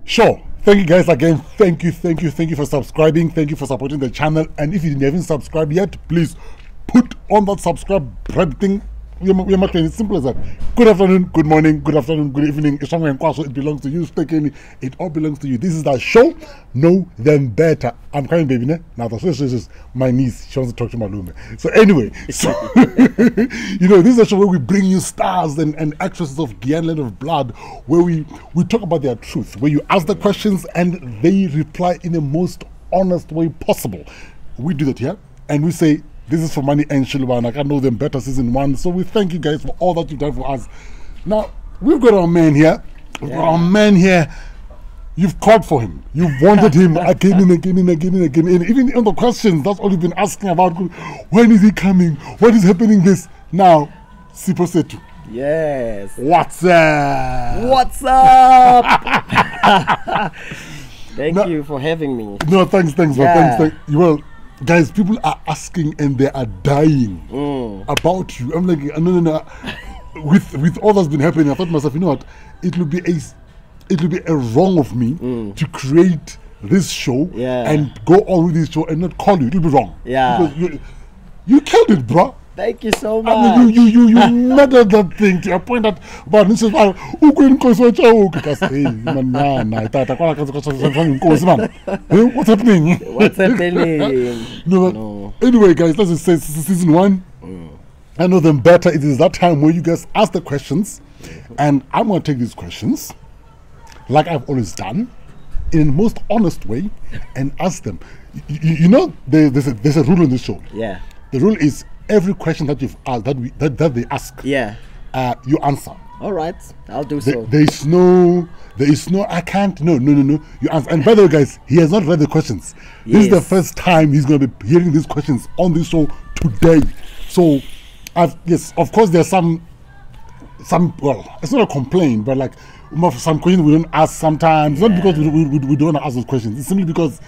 Sure. Thank you guys again. Thank you for subscribing. Thank you for supporting the channel. And if you haven't subscribed yet, please put on that subscribe thing. It's simple as that. Good afternoon, good morning, good afternoon, good evening. It belongs to you. It all belongs to you. This is our show. Know them better. I'm coming, baby. Now this is my niece. She wants to talk to my room. So anyway, this is a show where we bring you stars and actresses of Giyani Land of Blood, where we talk about their truth, where you ask the questions and they reply in the most honest way possible. We do that here, and we say, this is Fumani N Shilubana. I can know them better season 1. So we thank you guys for all that you've done for us. Now, we've got our man here. We've got our man here. You've called for him. You've wanted him again and again and again and again. And even on the questions, that's all you've been asking about. When is he coming? What is happening this? Now, Sipo Setu. Yes. What's up? What's up? Thank you for having me. No, thanks. Thanks. Well, guys, people are asking and they are dying about you. I'm like, no. With all that's been happening, I thought to myself, you know what? It would be a wrong of me to create this show and go on with this show and not call you. It would be wrong. Yeah. Because you killed it, bro. Thank you so much. I mean, you murdered that thing to a point that, but this is why what's happening? What's happening? No. Anyway, guys, let's just say season 1. I know them better. It is that time where you guys ask the questions, and I'm going to take these questions, like I've always done, in the most honest way, and ask them. You know, there's a rule on this show. Yeah. The rule is every question that you've asked, that they ask, you answer. All right, I'll do so. There is no, I can't, no. You answer. And by the way, guys, he has not read the questions. Yes. This is the first time he's going to be hearing these questions on this show today. So, yes, of course, there's some, well, it's not a complaint, but like some questions we don't ask sometimes. Not because we don't ask those questions. It's simply because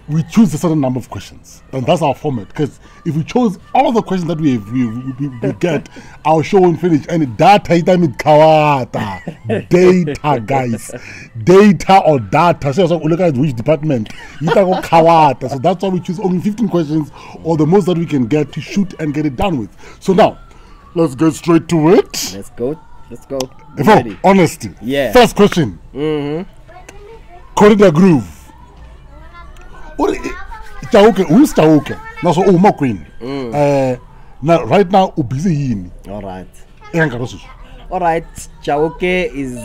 we choose a certain number of questions, and that's our format. Because if we chose all the questions that we get, our show won't finish. And data guys, data or data. So look at which department. So that's why we choose only 15 questions, or the most that we can get to shoot and get it done with. So now, let's get straight to it. Let's go. Before honesty, first question. Corridor Groove. Cawuke, who's Cawuke? Now, so my queen. Now, right now, busy. All right. Cawuke is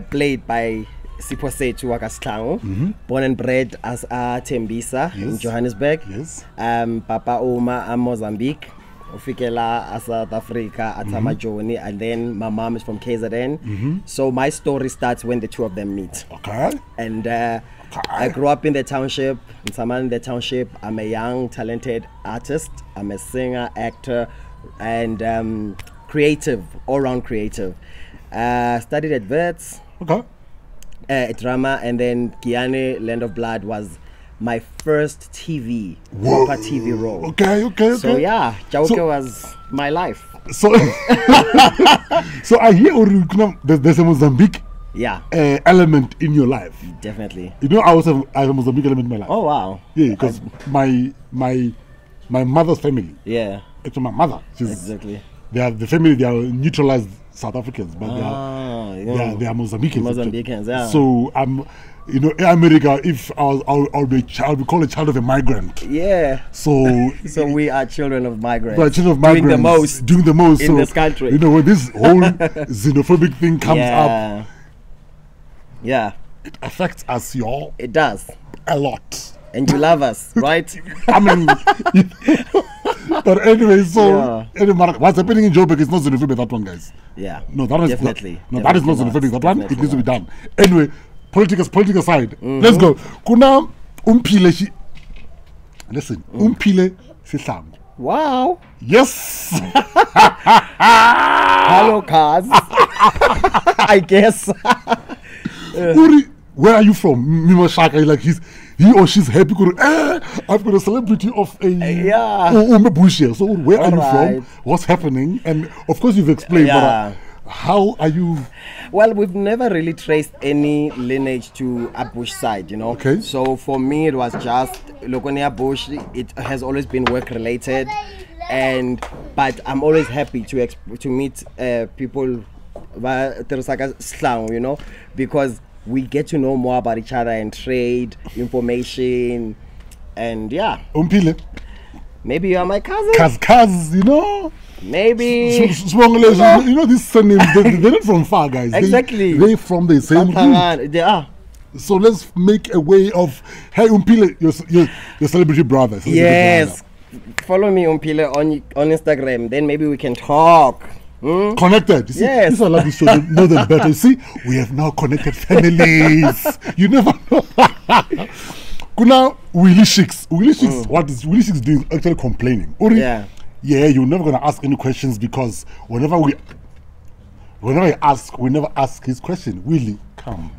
played by Sipo Setu Wakasitlango, born and bred as Tembisa in Johannesburg. Yes. Papa Oma Mozambique. Ufikela South Africa at Amajoni, and then my mom is from KZN. So my story starts when the two of them meet. Okay. And I grew up in the township, in Saman, the township. I'm a young, talented artist. I'm a singer, actor, and creative, all-round creative. Studied at Wits, drama, and then Giyani Land of Blood was my first proper TV role. Okay. So yeah, Cawuke was my life. So, so I hear there's a Mozambique element in your life. Definitely. You know, I have a Mozambique element in my life. Oh wow. Yeah, because my mother's family. Yeah. It's my mother. Exactly. They are neutralized South Africans, but they are Mozambicans. Mozambicans, yeah. So you know, in America, if I'll be called a child of a migrant. Yeah. So we are children of migrants. We are children of migrants. Doing the most in this country. You know, when this whole xenophobic thing comes up, it affects us, y'all. It does a lot. And you love us, right? I mean, but anyway, so what's happening in Joburg is not xenophobic, that one, guys. Yeah. No, that is definitely. That is not xenophobic. That one, it needs to be done. Anyway, political side. Let's go. Kuna umpile listen, umpile sihlangu. Wow. Yes. Hello, cars. I guess. Uri, where are you from? Mima Shaka, like he or she's happy. I've got a celebrity of a bush here. So where are you from? What's happening? And of course you've explained. But How are you? Well, we've never really traced any lineage to a bush side, you know. Okay. So for me, it was just Lokonia Bush. It has always been work related, but I'm always happy to meet people, you know, because we get to know more about each other and trade information, and yeah. Umpile. Maybe you are my cousin. Cuz, you know. Maybe. You know these surnames, they're not from far, guys. Exactly. They're from the same root. They are. So let's make a way of, hey, Umpile, your celebrity brother. Yes. Follow me, Umpile, on Instagram. Then maybe we can talk. Connected. You see, yes. This is like this show. Know them better. You see, we have now connected families. You never know. Kuna Willie Shicks. What is Willie Shicks doing? Actually complaining. Uri, yeah, you're never gonna ask any questions because whenever I ask, we never ask his question. Willie, come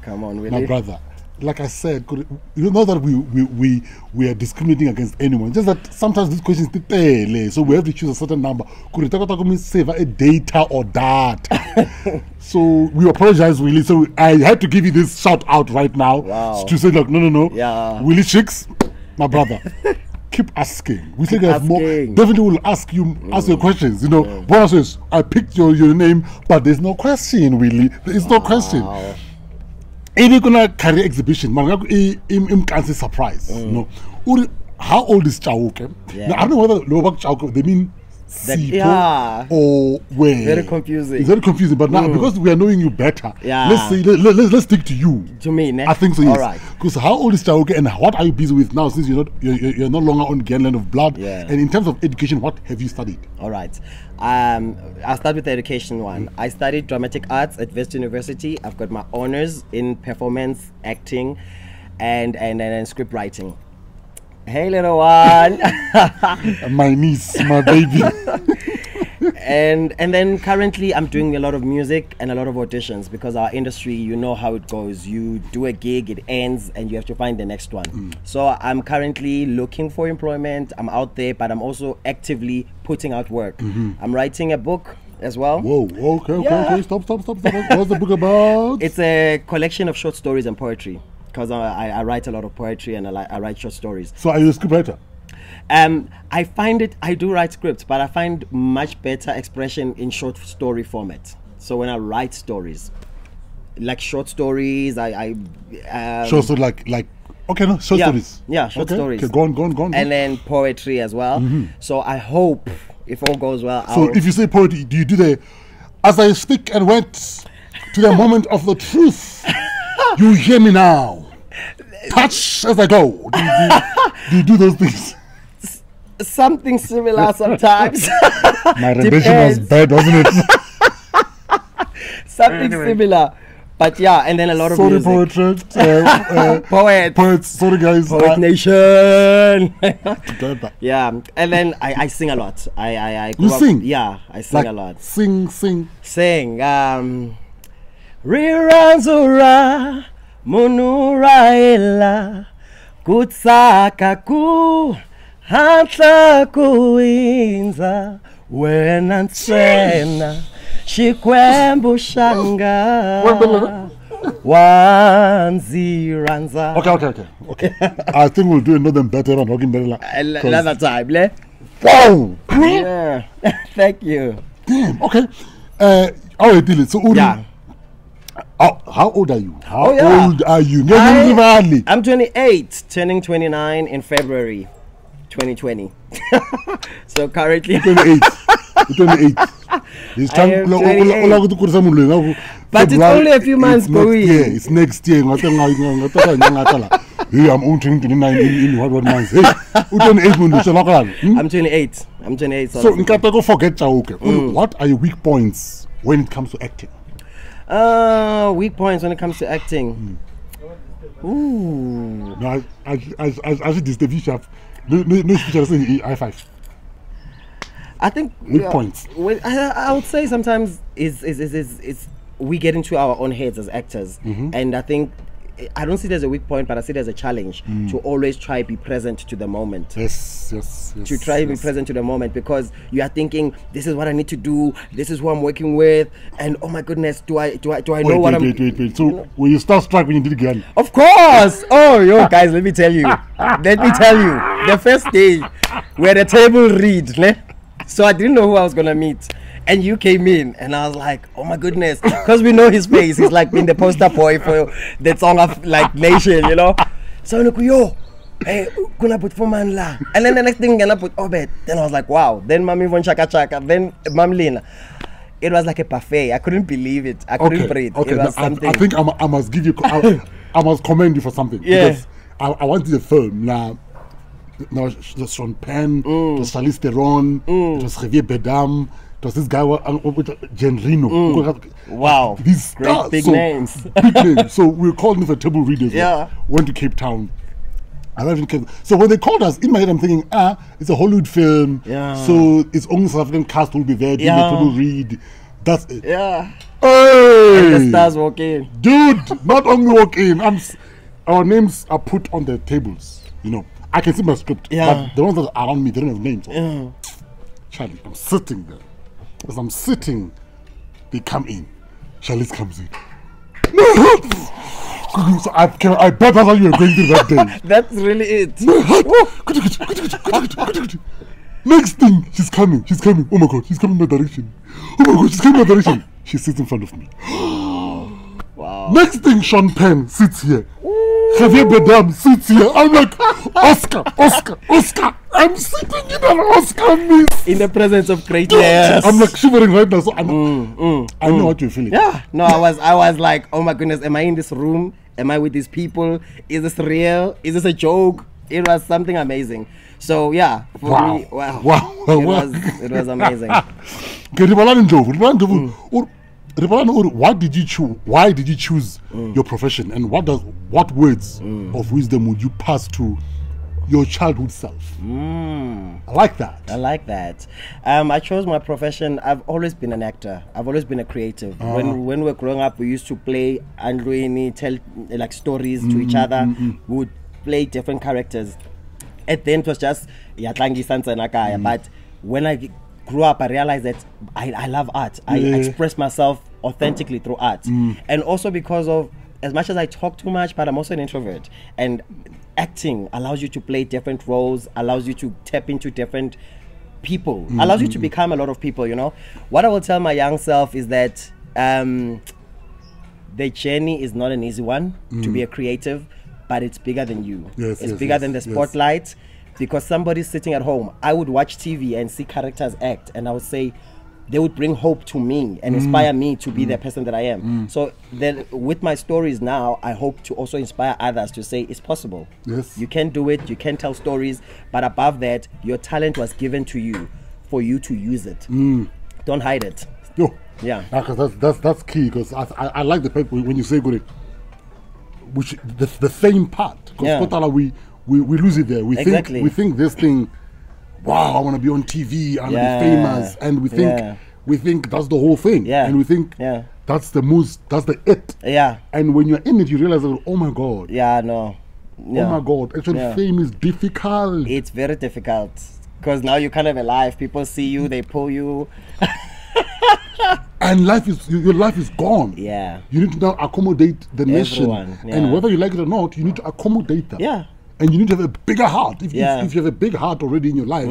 on, Willie. My brother. Like I said, you know that we are discriminating against anyone. Just that sometimes these questions so we have to choose a certain number. Could it save a data or that? So we apologize, Willie. So I had to give you this shout out right now. Wow. To say, look, no. Yeah. Willie Shicks, my brother. Keep asking. We think I have more. Definitely will ask your questions. You know, one says, I picked your name, but there's no question, Willie. There is no question. Any career exhibition, I'm surprise. No. How old is Cawuke? Yeah. Now, I don't know whether Cawuke, they mean yeah, or where. Very confusing. It's very confusing, but now because we are knowing you better, yeah, let's stick to you. To me, ne? I think so. Yes. All right. Because how old is Cawuke and what are you busy with now? Since you're no longer on Giyani Land of Blood. Yeah. And in terms of education, what have you studied? All right. I'll start with the education one. I studied dramatic arts at West University. I've got my honors in performance, acting, and script writing. Hey, little one. My niece, my baby. and then currently I'm doing a lot of music and a lot of auditions because our industry, you know how it goes. You do a gig, it ends, and you have to find the next one. So I'm currently looking for employment. I'm out there, but I'm also actively putting out work. I'm writing a book as well. Whoa, okay. Stop. What's the book about? It's a collection of short stories and poetry. Because I write a lot of poetry and I write short stories. So are you a scriptwriter? I do write scripts, but I find much better expression in short story format. So when I write stories, like short stories, short stories like okay, no, short stories. Yeah, short stories. Okay, go on. And then poetry as well. So I hope, if all goes well. So if you say poetry, do you do the as I speak and went to the moment of the truth? You hear me now. Touch as I go. Do you do those things? Something similar sometimes. My rendition was bad, wasn't it? Something similar. But yeah, and then a lot of music. Poets. Sorry, guys. Poet Nation. Yeah, and then I sing a lot. You sing? Yeah, I sing a lot. Sing. Riranzura Munuraela Kutsaka ku Hatla kuinza Wena nsena Shikwembu shanga Wanziranza. Okay. I think we'll do another better and working better. Another time, le? Wow! Yeah. Thank you. Damn, okay. So Uri, yeah. How old are you? How old are you? I'm 28, turning 29 in February 2020. So currently 28. It's time. But it's only a few months going. It's next year. I'm only 29 in what months? Hey, I'm 28. So go forget Cawuke. What are your weak points when it comes to acting? Weak points when it comes to acting. Ooh. No, I should disturb you sharp. No speech say I5. I think weak points. Well, I would say sometimes is we get into our own heads as actors, and I think I don't see it as a weak point, but I see it as a challenge to always try be present to the moment. Yes. To try be present to the moment, because you are thinking, this is what I need to do, this is who I'm working with, and oh my goodness, do I know what I'm... Wait. So when you start struck when you did Giyani? Of course! Oh, yo, guys, let me tell you. The first day, we had a table read, ne? So I didn't know who I was going to meet. And you came in, and I was like, oh my goodness, because we know his face. He's like been the poster boy for that song of like Nation, you know. So I'm like, yo, hey, gonna put Fumani la. And then the next thing gonna put Obed. Then I was like, wow. Then Mami von Chaka Chaka. Then Mam Lina. It was like a buffet. I couldn't believe it. I couldn't breathe. Okay, it was something. I think I must give you. I must commend you for something. Yeah. Because I wanted the film now. Now there's Sean Penn, there's Charlize Theron, there's Javier Bardem. Does this guy with Genrino? Wow, these great big names. Big names. So we were called in for table readers. Yeah. Went to Cape Town. I lived in Cape Town. So when they called us, in my head I'm thinking, it's a Hollywood film. Yeah. So its only South African cast will be there doing the table read. That's it. Yeah. Hey! And the stars walk in. Dude, not only walk in. Our names are put on the tables. You know, I can see my script. Yeah. But the ones that are around me, they don't have names. Yeah. Charlie, I'm sitting there. As I'm sitting, they come in. Charlize comes in. So I bet that's how you were going through that day. That's really it. Next thing, she's coming. Oh my God, she's coming in my direction. Oh my God, she's coming in my direction. She sits in front of me. Wow. Next thing, Sean Penn sits here. Javier Bardem sits here. I'm like, Oscar. I'm sitting in an Oscar miss. In the presence of greatness. I'm like shivering right now. So I know what you're feeling. Yeah. No, I was like, oh my goodness, am I in this room? Am I with these people? Is this real? Is this a joke? It was something amazing. So yeah, for me, it was amazing. Why did you choose your profession, and what words of wisdom would you pass to your childhood self? I like that. I chose my profession. I've always been an actor. I've always been a creative. When we were growing up, we used to play Androini, tell like stories to each other. We would play different characters. At then it was just Yatlangi Sansa Nakaya. But when I grew up, I realized that I love art. I express myself authentically through art. And also because of, as much as I talk too much, but I'm also an introvert. And acting allows you to play different roles, allows you to tap into different people, allows you to become a lot of people, you know. What I will tell my young self is that the journey is not an easy one to be a creative, but it's bigger than you. It's bigger than the spotlight. Because somebody's sitting at home, I would watch TV and see characters act, and I would say they would bring hope to me and inspire me to be the person that I am. So then with my stories now, I hope to also inspire others to say it's possible. Yes. You can do it, you can tell stories, but above that, your talent was given to you for you to use it. Don't hide it. Yo. Yeah. Because that's key, because I like the fact when you say good, which the same part. Because we lose it there. We think this thing, wow, I want to be on TV, I want to be famous, and we think that's the whole thing, and we think that's the it. And when you're in it, you realize that, oh my God. Oh my God, actually fame is difficult. It's very difficult because now you're kind of alive. People see you, they pull you. And your life is gone. Yeah. You need to now accommodate the nation. And whether you like it or not, you need to accommodate them. Yeah. And you need to have a bigger heart. If you have a big heart already in your life,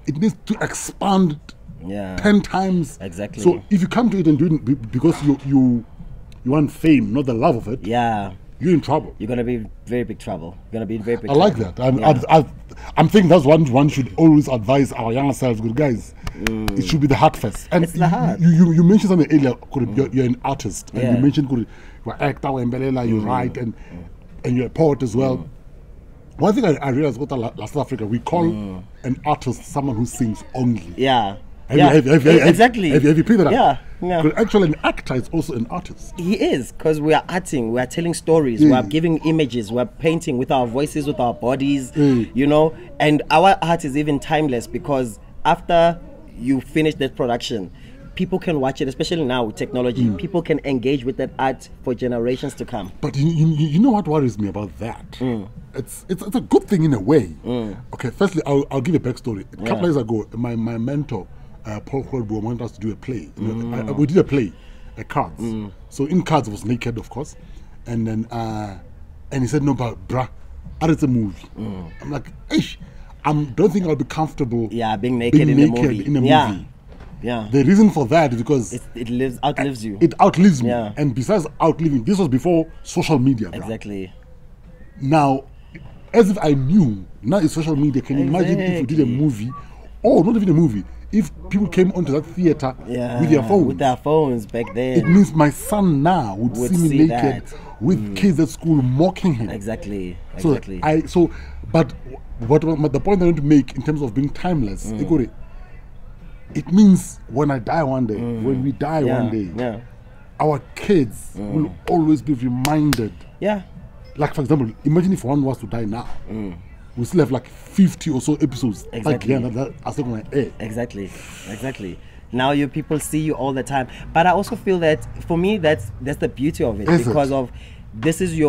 it needs to expand 10 times. Exactly. So if you come to it and do it because you want fame, not the love of it, you're in trouble. You're gonna be in very big trouble. You're gonna be in very big trouble. I like that. I'm thinking that's one should always advise our younger selves. Good guys, it should be the heart first. And it's the heart. You mentioned something earlier. You're an artist, and you mentioned you're an actor, you write, and you're a poet as well. One thing I realized about South Africa, we call an artist someone who sings only. Exactly. Have you picked that up? Yeah. Actually, an actor is also an artist. He is, because we are acting, we are telling stories, we are giving images, we are painting with our voices, with our bodies, you know. And our art is even timeless, because after you finish that production, people can watch it, especially now with technology. People can engage with that art for generations to come. But you know what worries me about that? It's a good thing in a way. Okay, firstly, I'll give a backstory. A couple years ago, my mentor, Paul Holbo, wanted us to do a play. We did a play, cards. So in cards, I was naked, of course. And then, and he said, no, but bruh, it's a movie. I'm like, ish, I don't think I'll be comfortable being naked in a movie. Yeah. The reason for that is because it outlives you. It outlives me. And besides outliving, this was before social media. Exactly. Now, as if I knew, now it's social media. Can you imagine if we did a movie, or not even a movie, if people came onto that theater with their phones? With their phones back then. It means my son now would see me naked with kids at school mocking him. Exactly. But the point I want to make in terms of being timeless, it means when I die one day, when we die one day, our kids will always be reminded. Like, for example, imagine if one was to die now. We still have like 50 or so episodes like that are still going to air. Exactly. Now you people see you all the time. But I also feel that for me that's the beauty of it, because of this is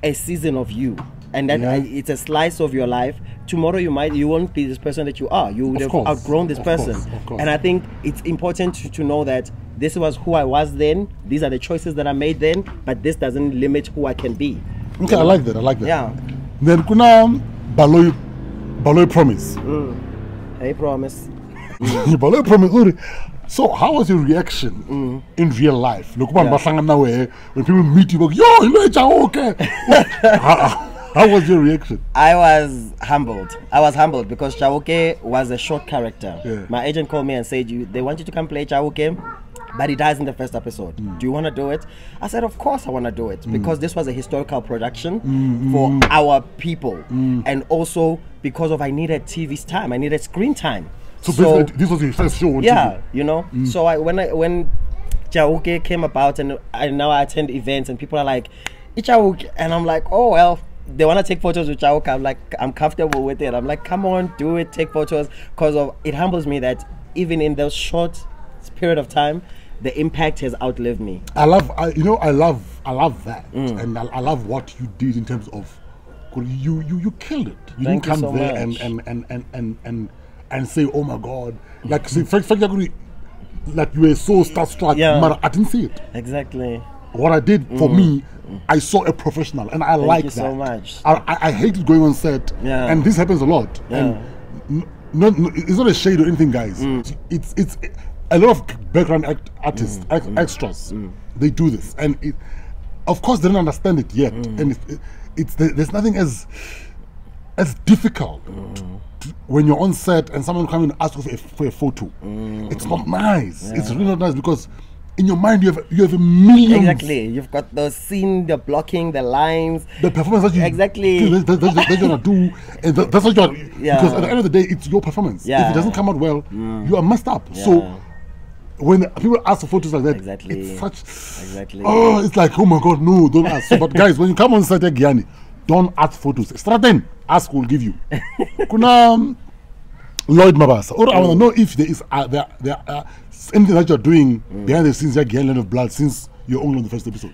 a season of you. And that it's a slice of your life. Tomorrow you won't be this person that you are. You would have outgrown this person. Of course. And I think it's important to know that this was who I was then. These are the choices that I made then. But this doesn't limit who I can be. Okay, I like that. Yeah. Then kuna Baloyi promise. Hey, promise. Baloyi promise. So how was your reaction in real life? Look, when people meet you, go, yo, you know Cawuke. How was your reaction? I was humbled because Cawuke was a short character. My agent called me and said, they want you to come play Cawuke, but he dies in the first episode. Do you want to do it? I said, of course I want to do it, because this was a historical production for our people. And also because I needed TV's time, I needed screen time. So basically, this was your first show on TV. You know. So when Cawuke came about, and now I attend events and people are like, it's Cawuke, and I'm like, oh well, they want to take photos with Cawuke. I'm like, I'm comfortable with it. I'm like, come on, do it, take photos, because it humbles me that even in those short period of time, the impact has outlived me. I love that, and I love what you did in terms of you killed it. You didn't come there and say, oh my God, like like you were so starstruck, but I didn't see it. Exactly. What I did for me, I saw a professional, and I like that. Thank you so much. I hated going on set, and this happens a lot. And it's not a shade or anything, guys. It's a lot of background artists, extras. They do this, and of course they don't understand it yet. And there's nothing as difficult when you're on set and someone comes and asks for a photo. It's not nice. It's really not nice, because in your mind you have a million. Exactly. You've got the scene, the blocking, the lines, the performance that you that's gonna do, and that's what you're. Because at the end of the day, it's your performance. If it doesn't come out well, you are messed up. So when people ask for photos like that, it's such. Oh, it's like, oh my God, no, don't ask. But guys, when you come on set at Giyani, don't ask photos. Straten, ask, will give you. Kuna Lloyd Mabasa. Or I want to know if there is anything that you're doing behind the scenes at Giyani Land of Blood since you're only on the first episode.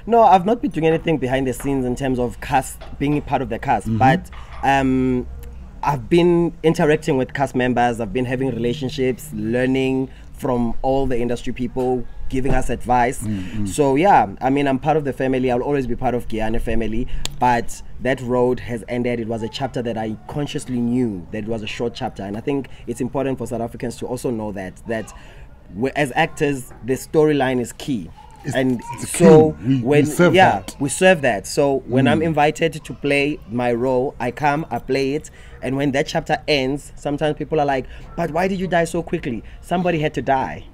No, I've not been doing anything behind the scenes in terms of cast, being part of the cast, but I've been interacting with cast members. I've been having relationships, learning from all the industry people, giving us advice. So yeah, I mean, I'm part of the family. I'll always be part of Giyani family, but that road has ended. It was a chapter that I consciously knew that it was a short chapter, and I think it's important for South Africans to also know that as actors, the storyline is key. And so we serve that. So when I'm invited to play my role, I come, I play it, and when that chapter ends, sometimes people are like, but why did you die so quickly? Somebody had to die.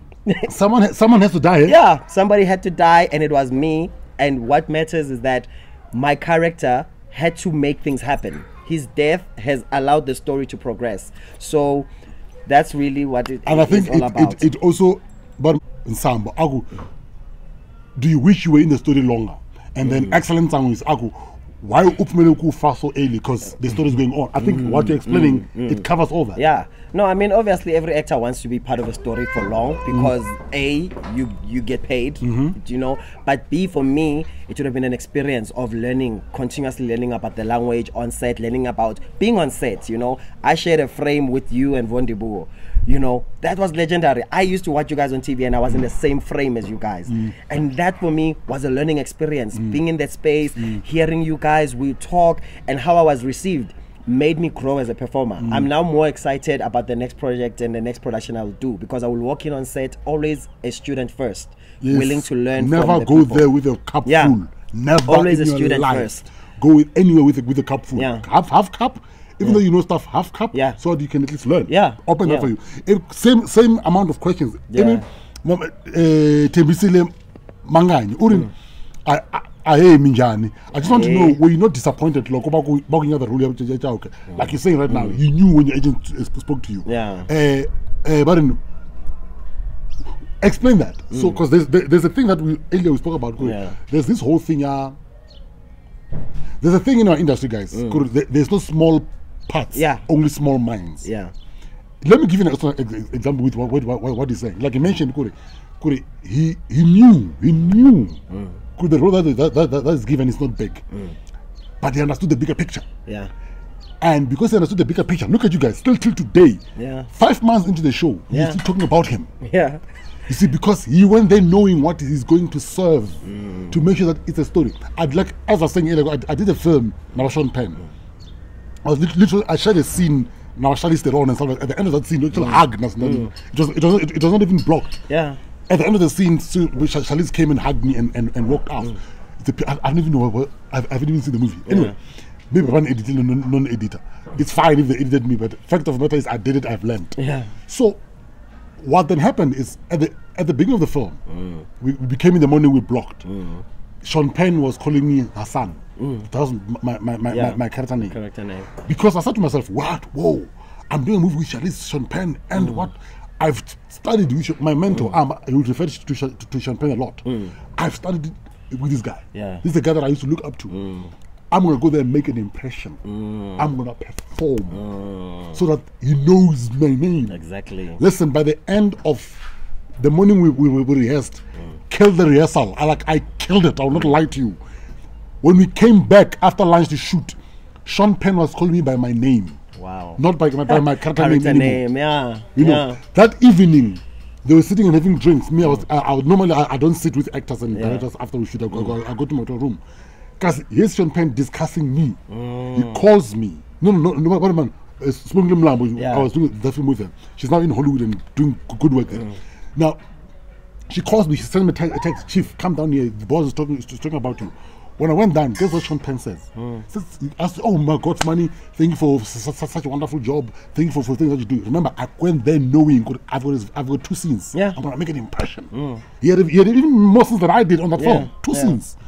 someone has to die. Yeah, somebody had to die, and it was me. And what matters is that my character had to make things happen. His death has allowed the story to progress. So that's really what it is all about. It also, but Nsamba, Agu, do you wish you were in the story longer? And then excellent time is Agu, why upmele kufa so early? Because the story is going on. I think what you're explaining, it covers all that. Yeah. No, I mean, obviously every actor wants to be part of a story for long because A, you get paid, you know, but B, for me, it would have been an experience of learning, continuously learning about the language on set, learning about being on set, you know. I shared a frame with you and Von Dibuo. You know, that was legendary. I used to watch you guys on TV and I was in the same frame as you guys. And that for me was a learning experience. Being in that space, hearing you guys, we talk, and how I was received made me grow as a performer. I'm now more excited about the next project and the next production I will do, because I will walk in on set always a student first, willing to learn. Never from the go people. there with a cup full. Never always in a your student life. first. Go anywhere with a cup full. Half cup. Even though you know stuff, half cup, so that you can at least learn. Open up for you. Same amount of questions. Even Tembisile Mangani, Urin, I just want to know, were you not disappointed? Like you're saying right now, you knew when your agent spoke to you. But explain that. So, because there's a thing that earlier we spoke about. There's this whole thing. There's a thing in our industry, guys. There's no small parts, only small minds. Let me give you an example with what he's saying. Like you mentioned, he knew the role that is given is not big, but he understood the bigger picture. And because he understood the bigger picture, look at you guys, still till today, 5 months into the show, he's still talking about him. You see, because he went there knowing what he's going to serve to make sure that it's a story. I'd like, as I was saying earlier, I did a film, Sean Penn. I was literally, I shared a scene, now Charlize Theron and stuff. At the end of that scene, literally hugged. It was not even blocked. At the end of the scene, Charlize came and hugged me and walked out. I don't even know I haven't even seen the movie. Anyway, maybe one editor, non-editor. It's fine if they edited me, but fact of the matter is I did it. I've learned. So what then happened is at the beginning of the film, we became in the morning, we blocked. Sean Penn was calling me Hassan. That was my character name. Because I said to myself, what? Whoa, I'm doing a movie with Sean Penn, and what? I've studied with my mentor. He would refer to Sean Penn a lot. I've studied with this guy. This is the guy that I used to look up to. I'm going to go there and make an impression. I'm going to perform so that he knows my name. Exactly. Listen, by the end of the morning we rehearsed, killed the rehearsal. I killed it. I will not lie to you. When we came back after lunch to shoot, Sean Penn was calling me by my name. Wow. Not by my character name anymore. You know, that evening, they were sitting and having drinks. Me, I would normally, I don't sit with actors and directors after we shoot. I go to my hotel room. Because here's Sean Penn discussing me. He calls me. No, what man? I was doing the film with her. She's now in Hollywood and doing good work there. Now, she calls me. She sends me a text. Chief, come down here. The boss is talking about you. When I went down, guess what Sean Penn says? He asked, oh my God, Fumani, thank you for such a wonderful job. Thank you for things that you do. Remember, I went there knowing I've got 2 scenes. I'm going to make an impression. He had even more scenes than I did on that film. 2 scenes.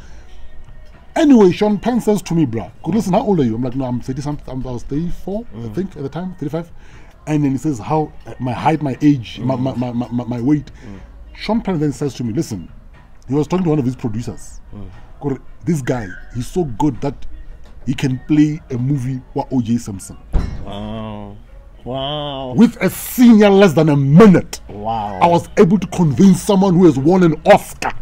Anyway, Sean Penn says to me, bro, listen, how old are you? I'm like, no, I'm 30 something. I was 34, I think, at the time, 35. And then he says, how, my height, my age, my weight. Sean Penn then says to me, listen, he was talking to one of his producers. This guy, he's so good that he can play a movie with O.J. Simpson. Wow. With a senior less than a minute. Wow. I was able to convince someone who has won an Oscar.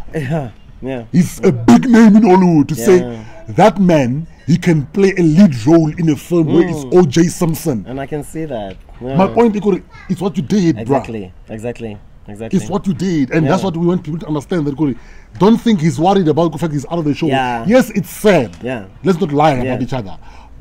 He's a big name in Hollywood to say that man, he can play a lead role in a film where it's O.J. Simpson. And I can see that. My point is what you did, Exactly. It's what you did, and that's what we want people to understand. That don't think he's worried about the fact he's out of the show. Yes, it's sad. Let's not lie about each other.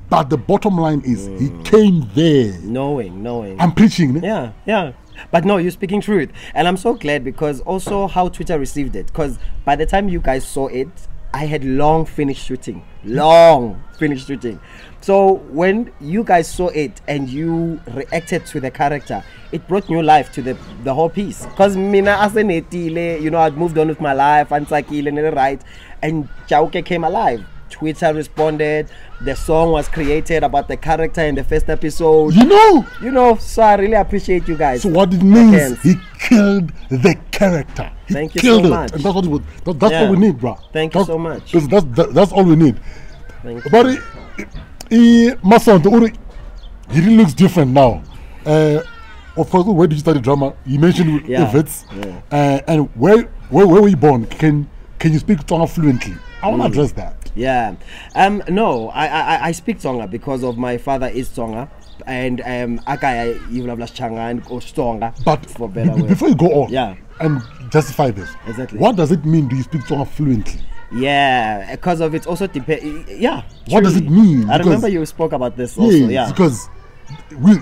But the bottom line is he came there knowing. I'm preaching. But no, you're speaking truth, and I'm so glad because also how Twitter received it. Because by the time you guys saw it, I had long finished shooting. So when you guys saw it and you reacted to the character, it brought new life to the whole piece. Because mina asenetile, you know, I'd moved on with my life, and right, and Cawuke came alive. Twitter responded. The song was created about the character in the first episode. You know. So I really appreciate you guys. So what it means, he killed the character. Thank you so much. And that's what we need, bro. Thank you so much. That's all we need. Thank you. But Masonto, he really looks different now. Of course, where did you study drama? You mentioned Wits. And where were you born? Can you speak Tonga fluently? I want to address that. Yeah. No, I speak Tonga because of my father is Tonga. And Akaya Changa and Tonga. But for better before you go on and justify this, exactly. What does it mean? Do you speak Tonga fluently? Yeah, because of it also depends. Yeah. What does it mean? I remember you spoke about this also. Yeah. Because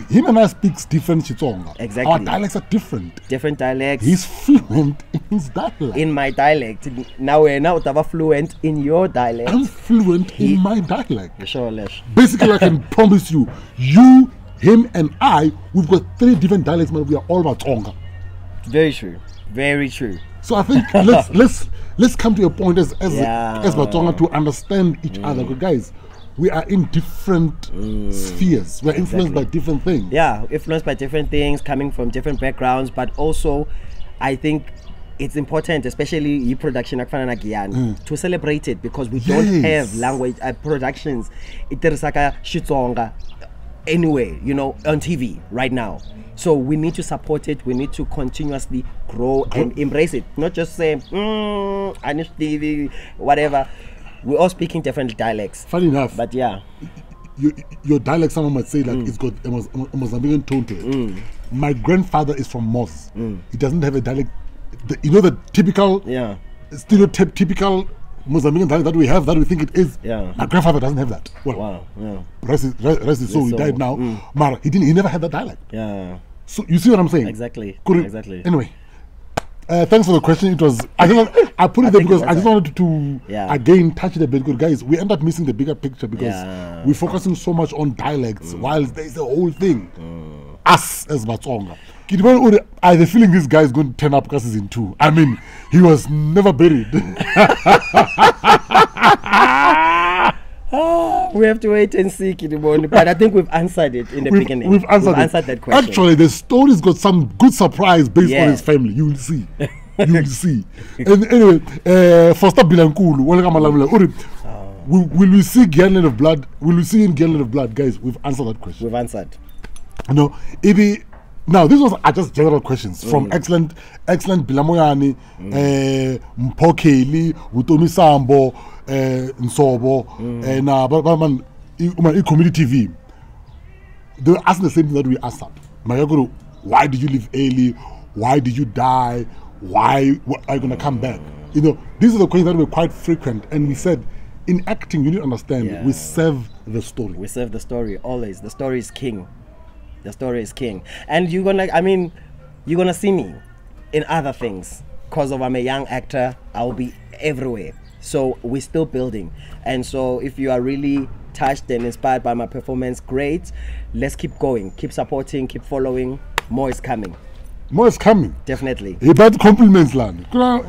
him and I speaks different Tonga. Exactly. Our dialects are different. Different dialects. He's fluent in his dialect. In my dialect. Now we're fluent in your dialect. I'm fluent in my dialect. Sure, basically, I can promise you, you, him, and I, we've got 3 different dialects, but we are all about Tonga. Very true. Very true. So I think let's come to a point as Batonga to understand each other. Because guys, we are in different spheres. We're influenced by different things. Yeah, influenced by different things, coming from different backgrounds, but also I think it's important, especially production Giyani, to celebrate it, because we don't have language productions. It's like a Shitonga anyway, on TV right now. So we need to support it. We need to continuously grow and embrace it. Not just say, Anish TV, whatever. We're all speaking different dialects. Funny enough. But yeah. Your dialect, someone might say, like, it's got a Mozambican tone to it. My grandfather is from Moz. He doesn't have a dialect. The typical, stereotypical Mozambican dialect that we have, that we think it is. Yeah. My grandfather doesn't have that. Well, wow. Yeah. Rest his soul. He died now. Mara, he never had that dialect. Yeah. So you see what I'm saying? Exactly. Exactly. Anyway, thanks for the question. It was I put it there because I just wanted to again touch it a bit, because guys, we end up missing the bigger picture because we're focusing so much on dialects while there's the whole thing. Us as Batonga. I have a feeling this guy is going to turn up because he's in 2. I mean, he was never buried. We have to wait and see, Kidiboni. But I think we've answered it in the beginning. We've answered that question. Actually, the story's got some good surprise based on his family. You will see. You will see. And anyway, for stop Bilankulu, will we see Giyani of Blood? Will we see in Giyani of Blood? Guys, we've answered that question. We've answered. Now, these are just general questions from excellent Bilamoyani, Mpokeli, Utomi Sambo, Nsobo, and Community TV. They were asking the same thing that we asked up. Why did you leave early? Why did you die? Why are you going to come back? These are the questions that were quite frequent, and we said, in acting, you need to understand, we serve the story. We serve the story, always. The story is king. The story is king. And you're gonna see me in other things. Because I'm a young actor, I'll be everywhere. So we're still building. And so if you are really touched and inspired by my performance, great. Let's keep going, keep supporting, keep following. More is coming. More is coming. Definitely. Bad compliments, land. Why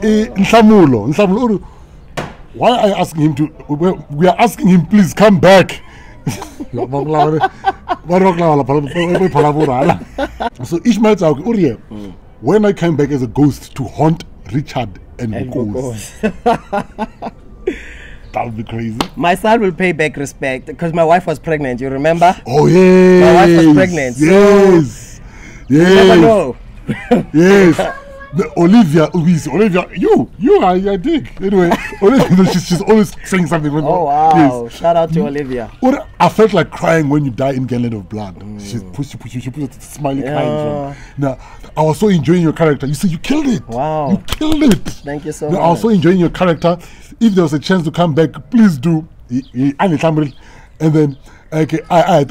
are you asking him to? We are asking him, please come back. So Ishmael Cawuke, when I came back as a ghost to haunt Richard and Ghost, that would be crazy. My son will pay back respect because my wife was pregnant. You remember? Oh yeah. My wife was pregnant. Yes. You never know. Yes. Olivia, I dig. Anyway, Olivia, she's always saying something. Oh wow! Yes. Shout out to Olivia. I felt like crying when you die in Giyani of Blood. She put a smiley crying. Now, I was so enjoying your character. You said you killed it. Wow! You killed it. Thank you so much. I was so enjoying your character. If there was a chance to come back, please do. And then, okay, I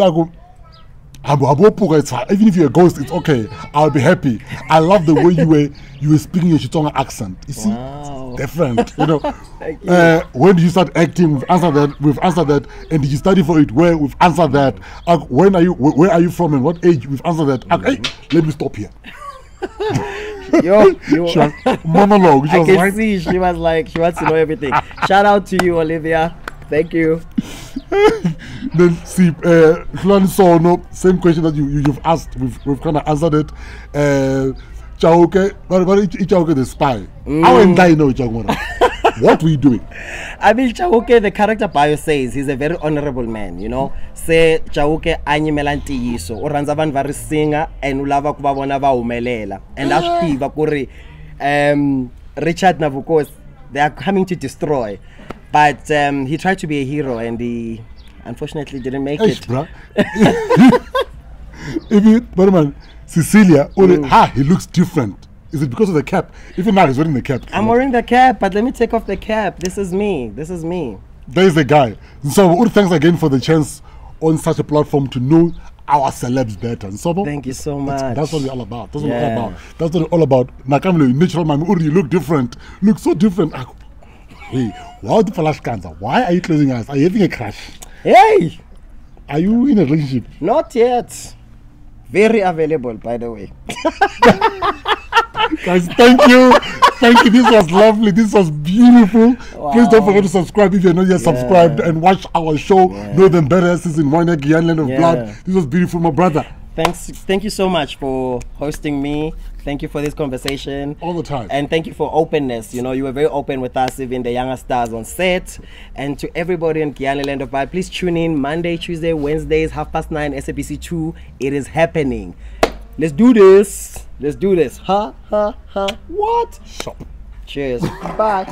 even if you're a ghost, it's okay. I'll be happy. I love the way you were speaking your Chitonga accent. You see, it's different. Thank you. When did you start acting? We've answered that. And did you study for it? Where? We've answered that. Where are you from and what age? We've answered that. Hey, let me stop here. Monologue. I can see she was like, she wants to know everything. Shout out to you, Olivia. Thank you. Then see, same question that you've asked. We've kind of answered it. Cawuke, but Cawuke the spy. How and I know Cawuke. What were you doing? I mean, Cawuke, the character bio says he's a very honorable man, you know. Say Cawuke anyimelanti yiso, uranza van vari singer and ulava kubabona va umelela. And after kuri Richard Navukos, they are coming to destroy. But he tried to be a hero and he unfortunately didn't make it. Bruh. If you, but man, Cecilia, he looks different. Is it because of the cap? Even now he's wearing the cap. I'm wearing the cap, but let me take off the cap. This is me. This is me. There is the guy. So thanks again for the chance on such a platform to know our celebs better. So thank you so much. That's what we're all about. That's what we're all about. That's what we're all about. Nakamle, natural man, you look different. Look so different. Hey, wow, the flash cancer. Why are you closing your eyes? Are you having a crush? Hey! Are you in a relationship? Not yet. Very available, by the way. Guys, thank you. Thank you. This was lovely. This was beautiful. Wow. Please don't forget to subscribe if you're not yet subscribed and watch our show. Know Them Better Season 1 at Giyani, Land of Blood. This was beautiful, my brother. Thank you so much for hosting me. Thank you for this conversation. All the time. And thank you for openness. You know, you were very open with us, even the younger stars on set. And to everybody in Giyani, Land of Blood, please tune in Monday, Tuesday, Wednesdays, 9:30, SABC 2. It is happening. Let's do this. Let's do this. Ha, ha, ha. What? Shop. Cheers. Bye.